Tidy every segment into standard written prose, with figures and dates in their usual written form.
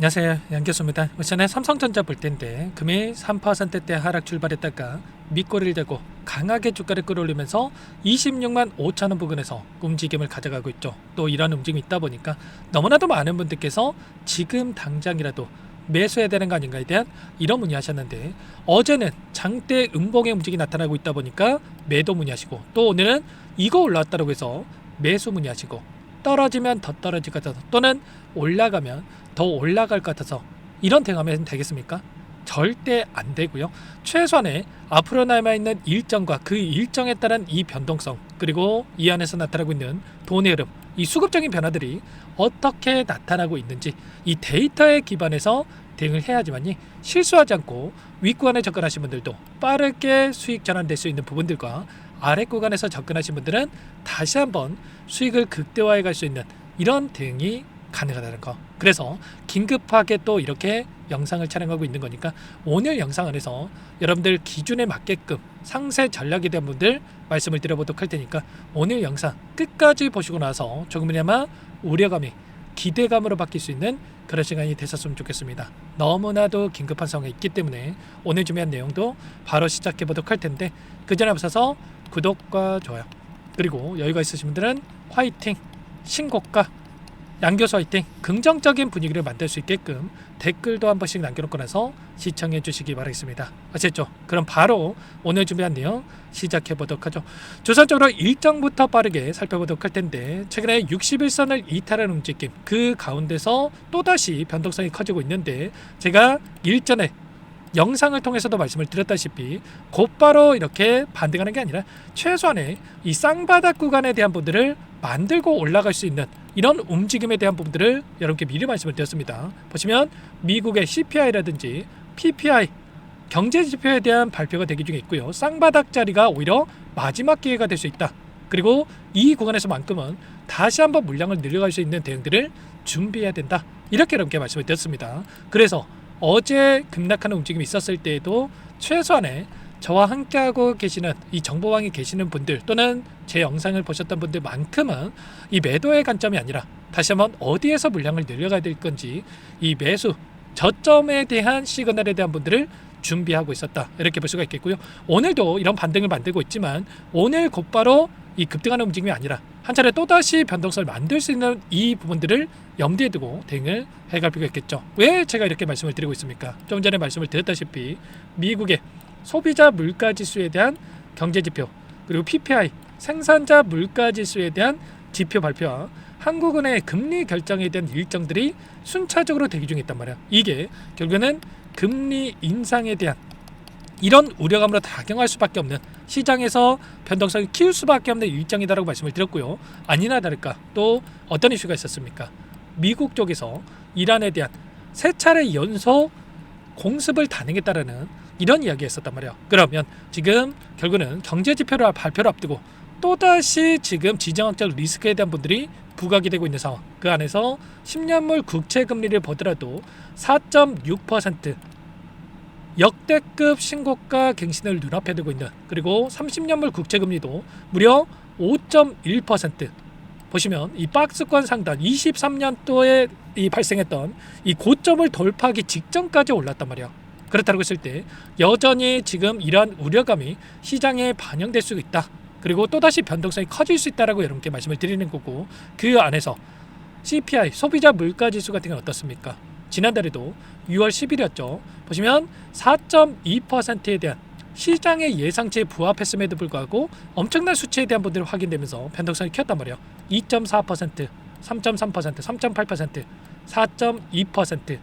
안녕하세요, 양교수입니다. 전에 삼성전자 볼 텐데 금일 3%대 하락 출발했다가 밑꼬리를 대고 강하게 주가를 끌어올리면서 26만 5천 원 부근에서 움직임을 가져가고 있죠. 또 이런 움직임이 있다 보니까 너무나도 많은 분들께서 지금 당장이라도 매수해야 되는 거 아닌가에 대한 이런 문의하셨는데, 어제는 장대 음봉의 움직임이 나타나고 있다 보니까 매도 문의하시고, 또 오늘은 이거 올라왔다고 해서 매수 문의하시고, 떨어지면 더 떨어질 것 같아서 또는 올라가면 더 올라갈 것 같아서 이런 대응하면 되겠습니까? 절대 안 되고요. 최소한의 앞으로 남아있는 일정과 그 일정에 따른 이 변동성, 그리고 이 안에서 나타나고 있는 돈의 흐름, 이 수급적인 변화들이 어떻게 나타나고 있는지 이 데이터에 기반해서 대응을 해야지만이 실수하지 않고 윗구간에 접근하신 분들도 빠르게 수익 전환될 수 있는 부분들과 아래 구간에서 접근하신 분들은 다시 한번 수익을 극대화해 갈 수 있는 이런 대응이 가능하다는 거. 그래서 긴급하게 또 이렇게 영상을 촬영하고 있는 거니까 오늘 영상 안에서 여러분들 기준에 맞게끔 상세 전략에 대한 분들 말씀을 드려보도록 할 테니까 오늘 영상 끝까지 보시고 나서 조금이나마 우려감이 기대감으로 바뀔 수 있는 그런 시간이 되셨으면 좋겠습니다. 너무나도 긴급한 상황이 있기 때문에 오늘 준비한 내용도 바로 시작해 보도록 할 텐데, 그 전에 앞서서 구독과 좋아요, 그리고 여유가 있으신 분들은 화이팅, 신고가, 양교수 화이팅, 긍정적인 분위기를 만들 수 있게끔 댓글도 한 번씩 남겨놓고 나서 시청해 주시기 바라겠습니다. 아셨죠? 그럼 바로 오늘 준비한 내용 시작해 보도록 하죠. 조선적으로 일정부터 빠르게 살펴보도록 할 텐데, 최근에 61선을 이탈한 움직임, 그 가운데서 또다시 변동성이 커지고 있는데, 제가 일전에 영상을 통해서도 말씀을 드렸다시피 곧바로 이렇게 반등하는 게 아니라 최소한의 이 쌍바닥 구간에 대한 부분들을 만들고 올라갈 수 있는 이런 움직임에 대한 부분들을 여러분께 미리 말씀을 드렸습니다. 보시면 미국의 CPI라든지 PPI 경제지표에 대한 발표가 대기 중에 있고요. 쌍바닥 자리가 오히려 마지막 기회가 될 수 있다. 그리고 이 구간에서만큼은 다시 한번 물량을 늘려갈 수 있는 대응들을 준비해야 된다. 이렇게 여러분께 말씀을 드렸습니다. 그래서 어제 급락하는 움직임이 있었을 때에도 최소한의 저와 함께하고 계시는 이 정보왕이 계시는 분들, 또는 제 영상을 보셨던 분들만큼은 이 매도의 관점이 아니라 다시 한번 어디에서 물량을 늘려가야 될 건지 이 매수 저점에 대한 시그널에 대한 분들을 준비하고 있었다, 이렇게 볼 수가 있겠고요. 오늘도 이런 반등을 만들고 있지만 오늘 곧바로 이 급등하는 움직임이 아니라 한 차례 또다시 변동성을 만들 수 있는 이 부분들을 염두에 두고 대응을 해갈 필요가 있겠죠. 왜 제가 이렇게 말씀을 드리고 있습니까? 좀 전에 말씀을 드렸다시피 미국의 소비자 물가지수에 대한 경제지표, 그리고 PPI 생산자 물가지수에 대한 지표 발표와 한국은행의 금리 결정에 대한 일정들이 순차적으로 대기 중에 있단 말이야. 이게 결국에는 금리 인상에 대한 이런 우려감으로 작용할 수밖에 없는, 시장에서 변동성을 키울 수밖에 없는 일정이다라고 말씀을 드렸고요. 아니나 다를까 또 어떤 이슈가 있었습니까? 미국 쪽에서 이란에 대한 세 차례 연속 공습을 단행했다라는 이런 이야기가 있었단 말이에요. 그러면 지금 결국은 경제지표를 발표를 앞두고 또다시 지금 지정학적 리스크에 대한 분들이 부각이 되고 있는 상황, 그 안에서 10년물 국채금리를 보더라도 4.6% 역대급 신고가 갱신을 눈앞에 두고 있는, 그리고 30년물 국채금리도 무려 5.1%, 보시면 이 박스권 상단 23년도에 이 발생했던 이 고점을 돌파하기 직전까지 올랐단 말이야. 그렇다고 했을 때 여전히 지금 이러한 우려감이 시장에 반영될 수 있다, 그리고 또다시 변동성이 커질 수 있다라고 여러분께 말씀을 드리는 거고, 그 안에서 CPI 소비자 물가지수 같은 건 어떻습니까? 지난달에도 6월 10일이었죠. 보시면 4.2%에 대한 시장의 예상치에 부합했음에도 불구하고 엄청난 수치에 대한 분들이 확인되면서 변동성이 켰단 말이에요. 2.4%, 3.3%, 3.8%, 4.2%,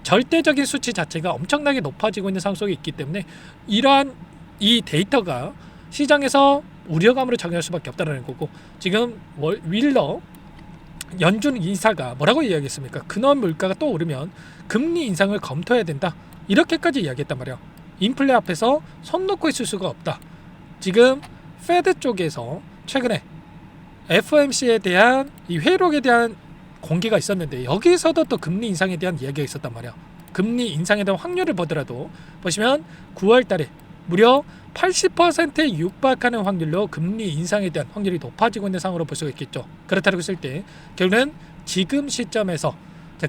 절대적인 수치 자체가 엄청나게 높아지고 있는 상황 속에 있기 때문에 이러한 이 데이터가 시장에서 우려감으로 작용할 수밖에 없다는 거고, 지금 윌러 연준 인사가 뭐라고 이야기했습니까? 근원 물가가 또 오르면 금리 인상을 검토해야 된다, 이렇게까지 이야기했단 말이야. 인플레 앞에서 손 놓고 있을 수가 없다. 지금 페드 쪽에서 최근에 FOMC에 대한 이 회의록에 대한 공개가 있었는데, 여기서도 또 금리 인상에 대한 이야기가 있었단 말이야. 금리 인상에 대한 확률을 보더라도 보시면 9월 달에 무려 80%에 육박하는 확률로 금리 인상에 대한 확률이 높아지고 있는 상황으로 볼 수가 있겠죠. 그렇다고 했을 때 결국은 지금 시점에서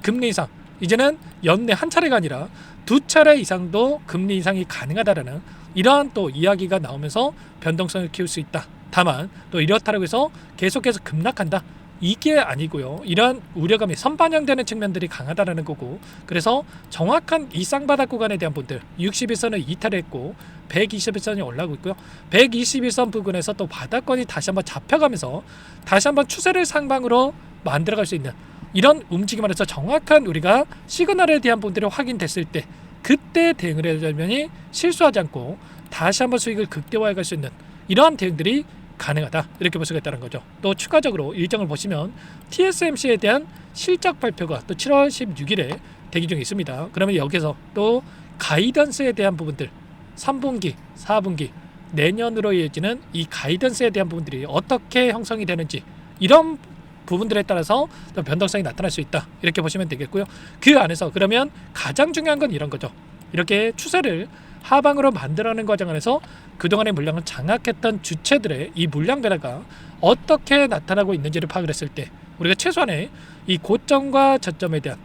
금리 인상 이제는 연내 한 차례가 아니라 두 차례 이상도 금리 인상이 가능하다라는 이러한 또 이야기가 나오면서 변동성을 키울 수 있다. 다만 또 이렇다고 해서 계속해서 급락한다. 이게 아니고요. 이러한 우려감이 선반영되는 측면들이 강하다라는 거고, 그래서 정확한 이 쌍바닥 구간에 대한 분들 61선을 이탈했고 121선이 올라오고 있고요. 121선 부근에서 또 바닥권이 다시 한번 잡혀가면서 다시 한번 추세를 상방으로 만들어갈 수 있는 이런 움직임을 해서 정확한 우리가 시그널에 대한 분들이 확인됐을 때 그때 대응을 해야 되면이 실수하지 않고 다시 한번 수익을 극대화해 갈 수 있는 이러한 대응들이 가능하다, 이렇게 볼 수가 있다는 거죠. 또 추가적으로 일정을 보시면 TSMC에 대한 실적 발표가 또 7월 16일에 대기 중에 있습니다. 그러면 여기서 또 가이던스에 대한 부분들 3분기, 4분기 내년으로 이어지는 이 가이던스에 대한 부분들이 어떻게 형성이 되는지 이런 부분들에 따라서 또 변동성이 나타날 수 있다, 이렇게 보시면 되겠고요. 그 안에서 그러면 가장 중요한 건 이런 거죠. 이렇게 추세를 하방으로 만들어내는 과정 안에서 그동안의 물량을 장악했던 주체들의 이 물량 변화가 어떻게 나타나고 있는지를 파악을 했을 때 우리가 최소한의 이 고점과 저점에 대한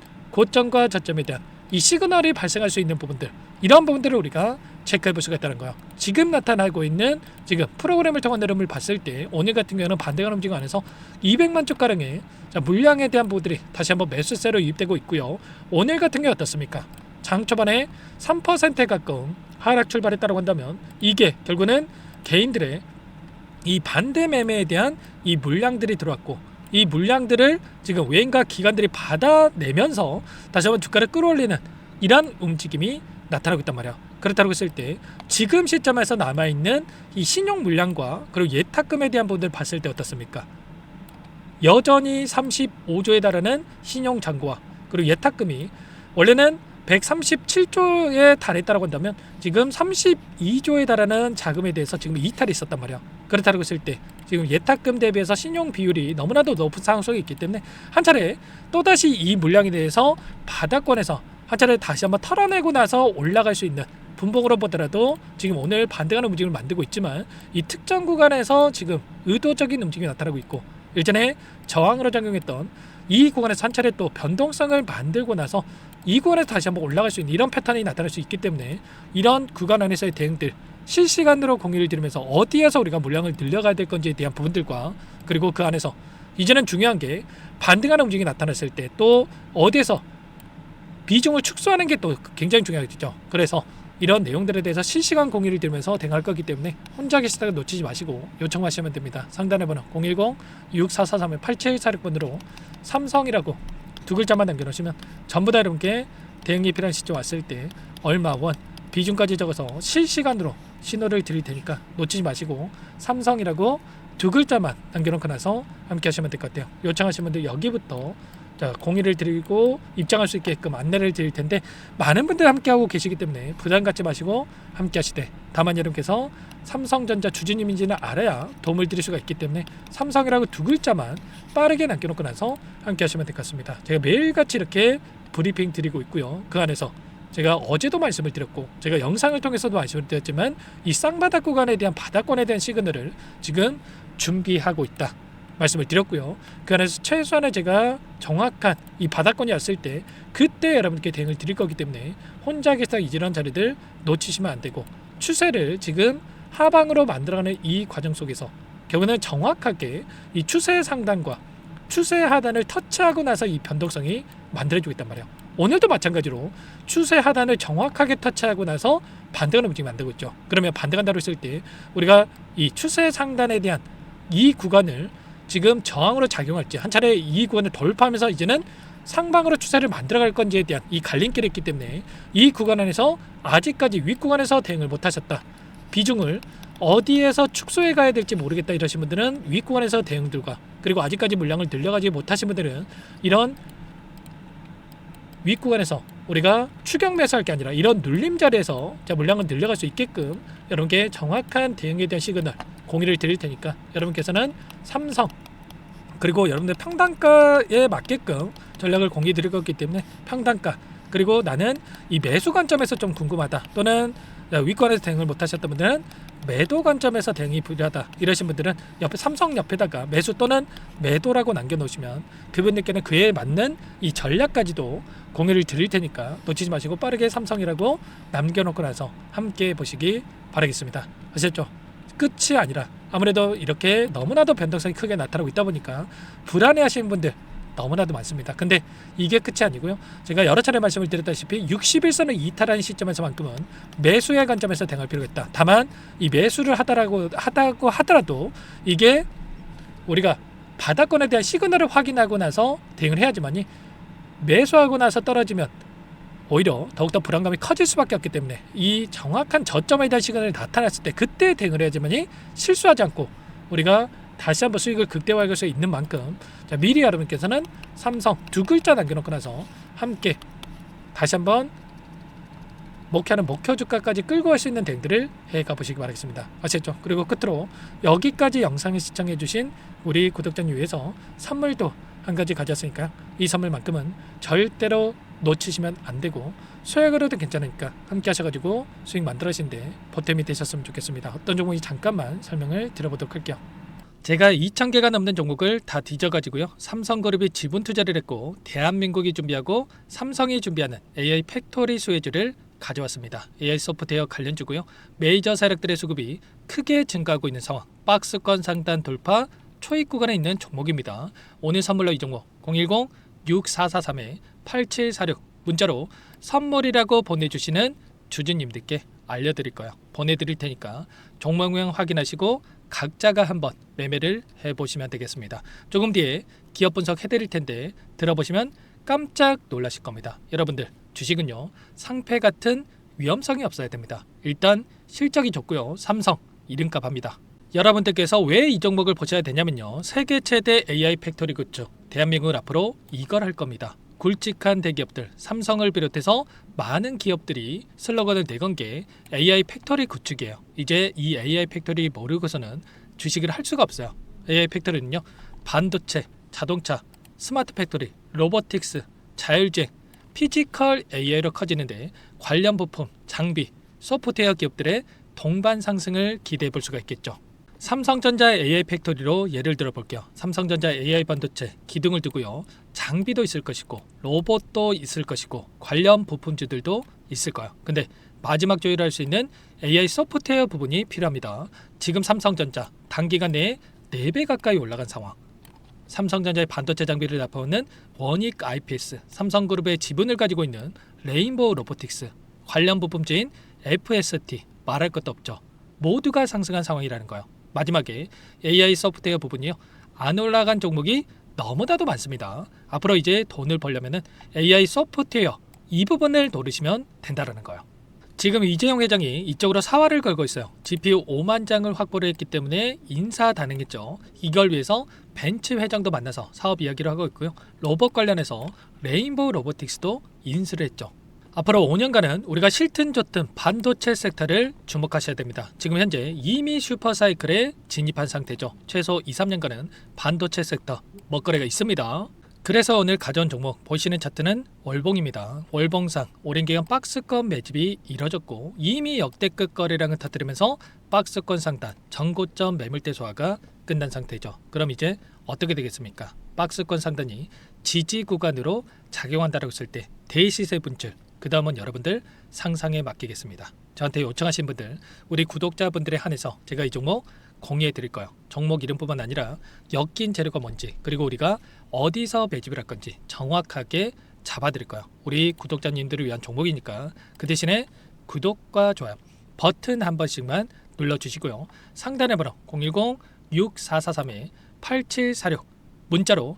이 시그널이 발생할 수 있는 부분들, 이런 부분들을 우리가 체크해 볼 수가 있다는 거예요. 지금 나타나고 있는 지금 프로그램을 통한 흐름을 봤을 때 오늘 같은 경우는 반대가 움직임 안에서 200만 쪽 가량의 물량에 대한 부분들이 다시 한번 매수세로 유입되고 있고요. 오늘 같은 경우 어떻습니까? 장 초반에 3%에 가까운 하락 출발했다고 한다면 이게 결국은 개인들의 이 반대 매매에 대한 이 물량들이 들어왔고, 이 물량들을 지금 외인과 기관들이 받아내면서 다시 한번 주가를 끌어올리는 이런 움직임이 나타나고 있단 말이야. 그렇다고 했을 때 지금 시점에서 남아있는 이 신용 물량과 그리고 예탁금에 대한 부분들을 봤을 때 어떻습니까? 여전히 35조에 달하는 신용 잔고와 그리고 예탁금이 원래는 137조에 달했다고 한다면 지금 32조에 달하는 자금에 대해서 지금 이탈이 있었단 말이야. 그렇다고 했을 때 지금 예탁금 대비해서 신용 비율이 너무나도 높은 상황 속에 있기 때문에 한 차례 또다시 이 물량에 대해서 바닥권에서 한 차례 다시 한번 털어내고 나서 올라갈 수 있는, 분봉으로 보더라도 지금 오늘 반등하는 움직임을 만들고 있지만 이 특정 구간에서 지금 의도적인 움직임이 나타나고 있고, 일전에 저항으로 작용했던 이 구간에서 한 차례 또 변동성을 만들고 나서 이 구간에서 다시 한번 올라갈 수 있는 이런 패턴이 나타날 수 있기 때문에 이런 구간 안에서의 대응들 실시간으로 공유를 드리면서 어디에서 우리가 물량을 늘려가야 될 건지에 대한 부분들과, 그리고 그 안에서 이제는 중요한 게 반등하는 움직임이 나타났을 때 또 어디에서 비중을 축소하는 게 또 굉장히 중요하겠죠. 그래서 이런 내용들에 대해서 실시간 공유를 드리면서 대응할 거기 때문에 혼자 계시다가 놓치지 마시고 요청하시면 됩니다. 상단의 번호 010-6443-8746번으로 삼성이라고 두 글자만 남겨놓으시면 전부 다 여러분께 대응이 필요한 시점 왔을 때 얼마 원 비중까지 적어서 실시간으로 신호를 드릴 테니까 놓치지 마시고 삼성이라고 두 글자만 남겨놓고 나서 함께 하시면 될 것 같아요. 요청하시는 분들 여기부터 공유를 드리고 입장할 수 있게끔 안내를 드릴 텐데 많은 분들 함께하고 계시기 때문에 부담 갖지 마시고 함께 하시되, 다만 여러분께서 삼성전자 주주님인지는 알아야 도움을 드릴 수가 있기 때문에 삼성이라고 두 글자만 빠르게 남겨놓고 나서 함께 하시면 될 것 같습니다. 제가 매일같이 이렇게 브리핑 드리고 있고요. 그 안에서 제가 어제도 말씀을 드렸고 제가 영상을 통해서도 말씀을 드렸지만 이 쌍바닥 구간에 대한 바닥권에 대한 시그널을 지금 준비하고 있다 말씀을 드렸고요. 그 안에서 최소한의 제가 정확한 이 바닥권이 왔을 때 그때 여러분께 대응을 드릴 거기 때문에 혼자 계시다 이런 자리들 놓치시면 안 되고, 추세를 지금 하방으로 만들어가는 이 과정 속에서 결국은 정확하게 이 추세 상단과 추세 하단을 터치하고 나서 이 변동성이 만들어지고 있단 말이에요. 오늘도 마찬가지로 추세 하단을 정확하게 터치하고 나서 반등하는 움직임이 만들고 있죠. 그러면 반등한다고 했을 때 우리가 이 추세 상단에 대한 이 구간을 지금 저항으로 작용할지, 한 차례 이 구간을 돌파하면서 이제는 상방으로 추세를 만들어갈 건지에 대한 이 갈림길이 있기 때문에 이 구간 안에서 아직까지 윗구간에서 대응을 못하셨다, 비중을 어디에서 축소해 가야 될지 모르겠다 이러신 분들은 윗구간에서 대응들과, 그리고 아직까지 물량을 늘려가지 못하신 분들은 이런 윗구간에서 우리가 추격 매수할 게 아니라 이런 눌림 자리에서 물량을 늘려갈 수 있게끔 여러분께 정확한 대응에 대한 시그널 공유를 드릴 테니까 여러분께서는 삼성 그리고 여러분들 평단가에 맞게끔 전략을 공유 드릴 거기 때문에 평단가, 그리고 나는 이 매수 관점에서 좀 궁금하다 또는 위권에서 대응을 못하셨던 분들은 매도 관점에서 대응이 필요하다 이러신 분들은 옆에 삼성 옆에다가 매수 또는 매도라고 남겨놓으시면 그분들께는 그에 맞는 이 전략까지도 공유를 드릴 테니까 놓치지 마시고 빠르게 삼성이라고 남겨놓고 나서 함께 보시기 바라겠습니다. 아셨죠? 끝이 아니라 아무래도 이렇게 너무나도 변동성이 크게 나타나고 있다 보니까 불안해하시는 분들 너무나도 많습니다. 근데 이게 끝이 아니고요. 제가 여러 차례 말씀을 드렸다시피 60일선을 이탈하는 시점에서만큼은 매수의 관점에서 대응할 필요가 있다. 다만 이 매수를 하다고 하더라도 이게 우리가 바닥권에 대한 시그널을 확인하고 나서 대응을 해야지만이 매수하고 나서 떨어지면 오히려 더욱더 불안감이 커질 수밖에 없기 때문에 이 정확한 저점에 대한 시그널이 나타났을 때 그때 대응을 해야지만이 실수하지 않고 우리가 다시 한번 수익을 극대화할 수 있는 만큼 자, 미리 여러분께서는 삼성 두 글자 남겨놓고 나서 함께 다시 한번 목표하는 목표 주가까지 끌고 갈 수 있는 대응들을 해가 보시기 바라겠습니다. 아시겠죠? 그리고 끝으로 여기까지 영상을 시청해 주신 우리 구독자님 위해서 선물도 한 가지 가져왔으니까 이 선물만큼은 절대로 놓치시면 안 되고 소액으로도 괜찮으니까 함께 하셔가지고 수익 만들어지는데 보탬이 되셨으면 좋겠습니다. 어떤 종목인지 잠깐만 설명을 드려보도록 할게요. 제가 2,000개가 넘는 종목을 다 뒤져가지고요. 삼성그룹이 지분 투자를 했고 대한민국이 준비하고 삼성이 준비하는 AI 팩토리 수혜주를 가져왔습니다. AI 소프트웨어 관련주고요. 메이저 세력들의 수급이 크게 증가하고 있는 상황. 박스권 상단 돌파 초입 구간에 있는 종목입니다. 오늘 선물로 이 종목 010-6443-8746 문자로 선물이라고 보내주시는 주주님들께 알려드릴 거예요. 보내드릴 테니까 종목명 확인하시고 각자가 한번 매매를 해보시면 되겠습니다. 조금 뒤에 기업 분석 해드릴 텐데 들어보시면 깜짝 놀라실 겁니다. 여러분들 주식은요 상패 같은 위험성이 없어야 됩니다. 일단 실적이 좋고요. 삼성 이름값 합니다. 여러분들께서 왜 이 종목을 보셔야 되냐면요. 세계 최대 AI 팩토리 굿즈 대한민국은 앞으로 이걸 할 겁니다. 굵직한 대기업들 삼성을 비롯해서 많은 기업들이 슬로건을 내건 게 AI 팩토리 구축이에요. 이제 이 AI 팩토리 모르고서는 주식을 할 수가 없어요. AI 팩토리는요 반도체, 자동차, 스마트 팩토리, 로보틱스, 자율주행, 피지컬 AI로 커지는데 관련 부품, 장비, 소프트웨어 기업들의 동반 상승을 기대해 볼 수가 있겠죠. 삼성전자 AI 팩토리로 예를 들어 볼게요. 삼성전자 AI 반도체 기둥을 두고요. 장비도 있을 것이고 로봇도 있을 것이고 관련 부품주들도 있을 거예요. 근데 마지막 조율을 할 수 있는 AI 소프트웨어 부분이 필요합니다. 지금 삼성전자 단기간 내에 4배 가까이 올라간 상황. 삼성전자의 반도체 장비를 납품하는 원익 IPS, 삼성그룹의 지분을 가지고 있는 레인보우 로보틱스, 관련 부품주인 FST 말할 것도 없죠. 모두가 상승한 상황이라는 거예요. 마지막에 AI 소프트웨어 부분이요. 안 올라간 종목이 너무나도 많습니다. 앞으로 이제 돈을 벌려면 AI 소프트웨어 이 부분을 노리시면 된다는 거예요. 지금 이재용 회장이 이쪽으로 사활을 걸고 있어요. GPU 5만 장을 확보를 했기 때문에 인사단행했죠. 이걸 위해서 벤츠 회장도 만나서 사업 이야기를 하고 있고요. 로봇 관련해서 레인보우 로보틱스도 인수를 했죠. 앞으로 5년간은 우리가 싫든 좋든 반도체 섹터를 주목하셔야 됩니다. 지금 현재 이미 슈퍼사이클에 진입한 상태죠. 최소 2-3년간은 반도체 섹터 먹거리가 있습니다. 그래서 오늘 가져온 종목 보시는 차트는 월봉입니다. 월봉상 오랜 기간 박스권 매집이 이뤄졌고 이미 역대급 거래량을 터뜨리면서 박스권 상단 전고점 매물대 소화가 끝난 상태죠. 그럼 이제 어떻게 되겠습니까? 박스권 상단이 지지 구간으로 작용한다고 했을 때 대시세 분출 그 다음은 여러분들 상상에 맡기겠습니다. 저한테 요청하신 분들 우리 구독자분들에 한해서 제가 이 종목 공유해 드릴 거예요. 종목 이름뿐만 아니라 엮인 재료가 뭔지 그리고 우리가 어디서 매집을 할 건지 정확하게 잡아 드릴 거예요. 우리 구독자님들을 위한 종목이니까 그 대신에 구독과 좋아요 버튼 한 번씩만 눌러주시고요. 상단의 번호 010-6443-8746 문자로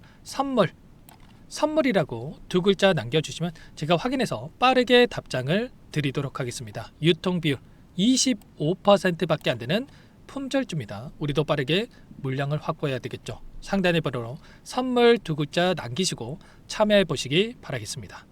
선물이라고 두 글자 남겨주시면 제가 확인해서 빠르게 답장을 드리도록 하겠습니다. 유통비율 25%밖에 안 되는 품절주입니다. 우리도 빠르게 물량을 확보해야 되겠죠. 상단의 번호로 선물 두 글자 남기시고 참여해 보시기 바라겠습니다.